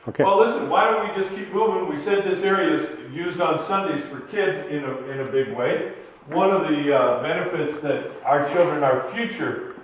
Okay. Well, listen, why don't we just keep moving? We said this area is used on Sundays for kids in a big way. One of the benefits that our children, our future,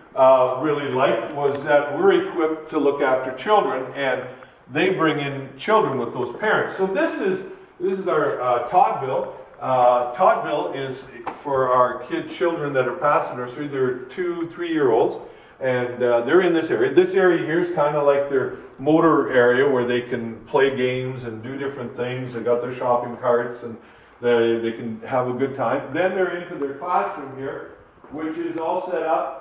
really liked was that we're equipped to look after children, and they bring in children with those parents. So this is our Toddville. Toddville is for our children that are past the nursery. They're 2-3-year-olds. And they're in this area. This area here is kind of like their motor area where they can play games and do different things. They got their shopping carts and they can have a good time. Then they're into their classroom here, which is all set up,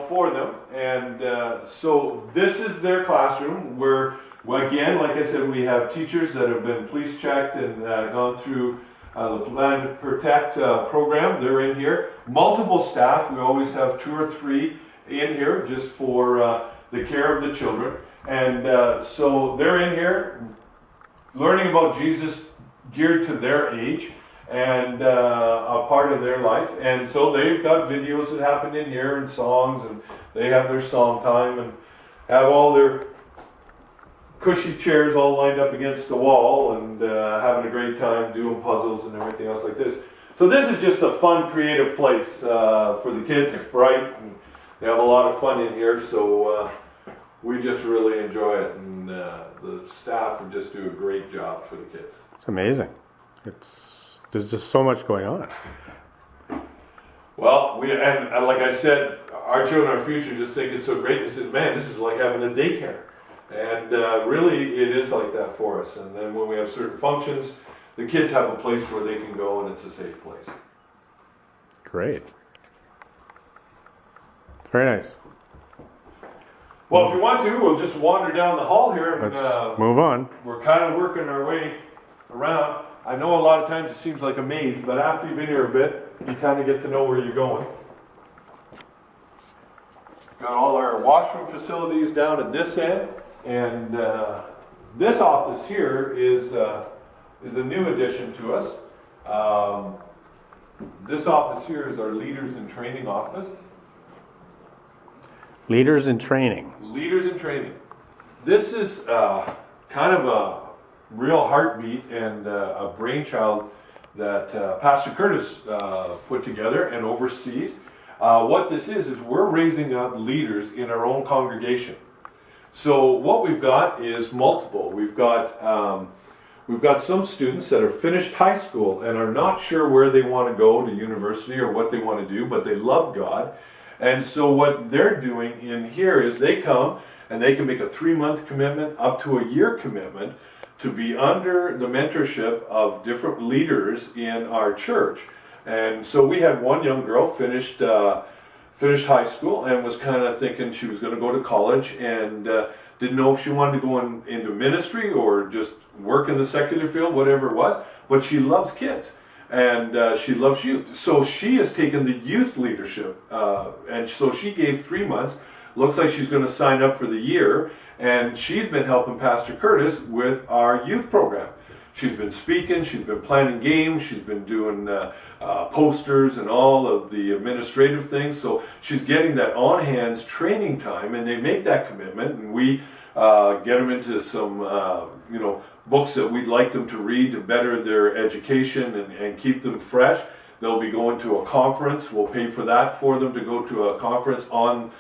for them. And so this is their classroom where, again, like I said, we have teachers that have been police checked and gone through the Plan to Protect program. They're in here. Multiple staff. We always have 2 or 3 in here just for the care of the children. And so they're in here learning about Jesus geared to their age and a part of their life. And so they've got videos that happen in here and songs, and they have their song time and have all their cushy chairs all lined up against the wall and having a great time doing puzzles and everything else like this. So this is just a fun, creative place for the kids. It's bright and they have a lot of fun in here, so we just really enjoy it, and the staff just do a great job for the kids. It's amazing. There's just so much going on. Well, and like I said, our children, our future, just think it's so great. They said, man, this is like having a daycare. And really, it is like that for us. And then when we have certain functions, the kids have a place where they can go, and it's a safe place. Great. Very nice. Well, if you want to, we'll just wander down the hall here. And, Let's move on. We're kind of working our way around. I know a lot of times it seems like a maze, but after you've been here a bit, you kind of get to know where you're going. Got all our washroom facilities down at this end. And this office here is a new addition to us. This office here is our Leaders in Training office. Leaders in Training. Leaders in Training. This is kind of a real heartbeat and a brainchild that Pastor Curtis put together and oversees. What this is we're raising up leaders in our own congregation. So what we've got is multiple. We've got some students that have finished high school and are not sure where they want to go to university or what they want to do, but they love God. And so what they're doing in here is they come and they can make a 3-month commitment up to a year commitment to be under the mentorship of different leaders in our church. And so we had one young girl finished high school and was kind of thinking she was going to go to college and didn't know if she wanted to go into ministry or just work in the secular field, whatever it was. But she loves kids and she loves youth. So she has taken the youth leadership and so she gave 3 months. Looks like she's going to sign up for the year, and she's been helping Pastor Curtis with our youth program. She's been speaking, she's been planning games, she's been doing posters and all of the administrative things. So she's getting that on-hands training time, and they make that commitment, and we get them into some books that we'd like them to read to better their education and keep them fresh. They'll be going to a conference. We'll pay for that for them to go to a conference on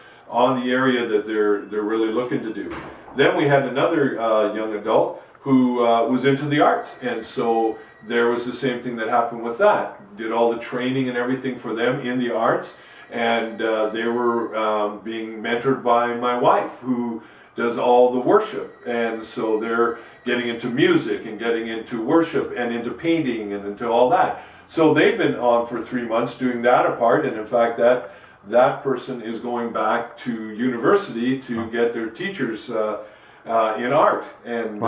the area that they're really looking to do. Then we had another young adult who was into the arts, and so there was the same thing that happened with that. Did all the training and everything for them in the arts, and they were being mentored by my wife, who does all the worship, and so they're getting into music and getting into worship and into painting and into all that. So they've been on for 3 months doing that apart, and in fact that person is going back to university to get their teachers in art, and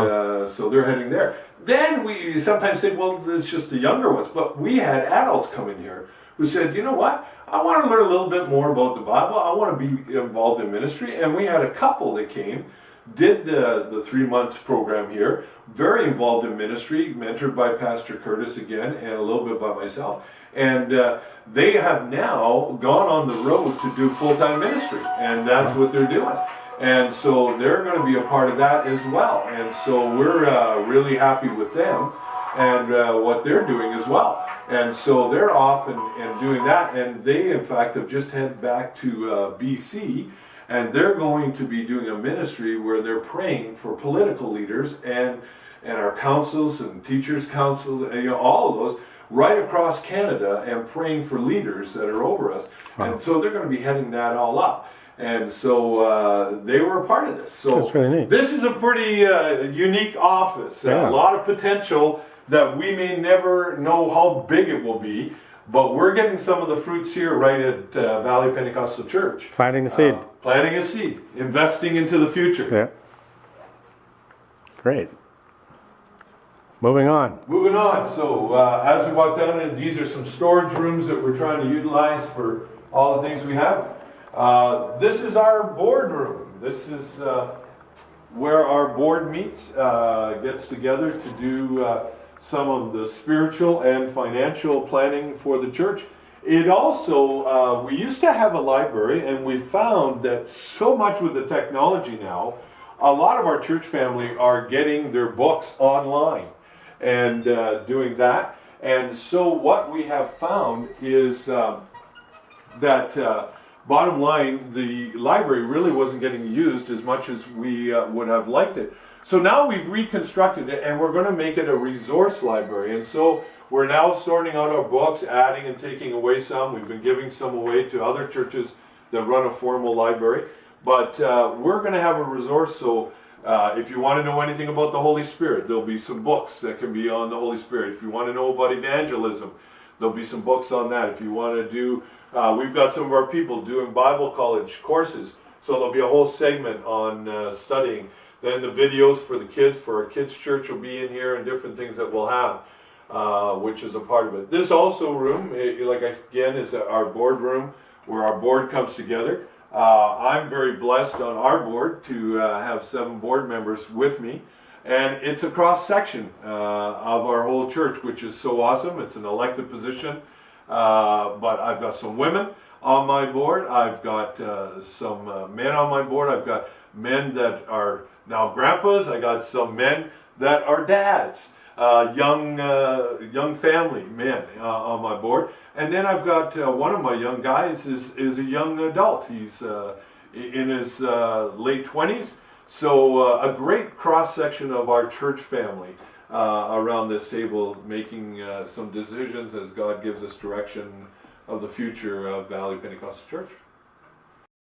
so they're heading there. Then we sometimes say, well, it's just the younger ones, but we had adults come in here who said, you know what, I want to learn a little bit more about the Bible, I want to be involved in ministry. And we had a couple that came, did the 3 months program here, very involved in ministry, mentored by Pastor Curtis again, and a little bit by myself. And they have now gone on the road to do full-time ministry, and that's what they're doing. And so they're going to be a part of that as well. And so we're really happy with them and what they're doing as well. And so they're off and doing that. And they, in fact, have just headed back to BC. And they're going to be doing a ministry where they're praying for political leaders and our councils and teachers' council, and, all of those right across Canada, and praying for leaders that are over us. Wow. And so they're going to be heading that all up. And so they were a part of this. So that's really neat. This is a pretty unique office. Yeah. A lot of potential that we may never know how big it will be. But we're getting some of the fruits here right at Valley Pentecostal Church. Planting the seed. Planting a seed. Investing into the future. Yeah. Great. Moving on. Moving on. So as we walk down, these are some storage rooms that we're trying to utilize for all the things we have. This is our board room. This is where our board meets, gets together to do some of the spiritual and financial planning for the church. It also, we used to have a library, and we found that so much with the technology now, a lot of our church family are getting their books online and doing that. And so what we have found is that bottom line, the library really wasn't getting used as much as we would have liked it. So now we've reconstructed it, and we're going to make it a resource library. And so we're now sorting out our books, adding and taking away some. We've been giving some away to other churches that run a formal library. But we're going to have a resource, so if you want to know anything about the Holy Spirit, there'll be some books that can be on the Holy Spirit. If you want to know about evangelism, there'll be some books on that. If you want to do, we've got some of our people doing Bible college courses, so there'll be a whole segment on studying. Then the videos for the kids, for our kids' church, will be in here, and different things that we'll have, which is a part of it. This also room, again, is our board room where our board comes together. I'm very blessed on our board to have 7 board members with me, and it's a cross section of our whole church, which is so awesome. It's an elected position, but I've got some women on my board. I've got some men on my board. I've got men that are now grandpas. I got some men that are dads, young family men on my board. And then I've got one of my young guys is a young adult. He's in his late 20s. So a great cross section of our church family around this table, making some decisions as God gives us direction of the future of Valley Pentecostal Church.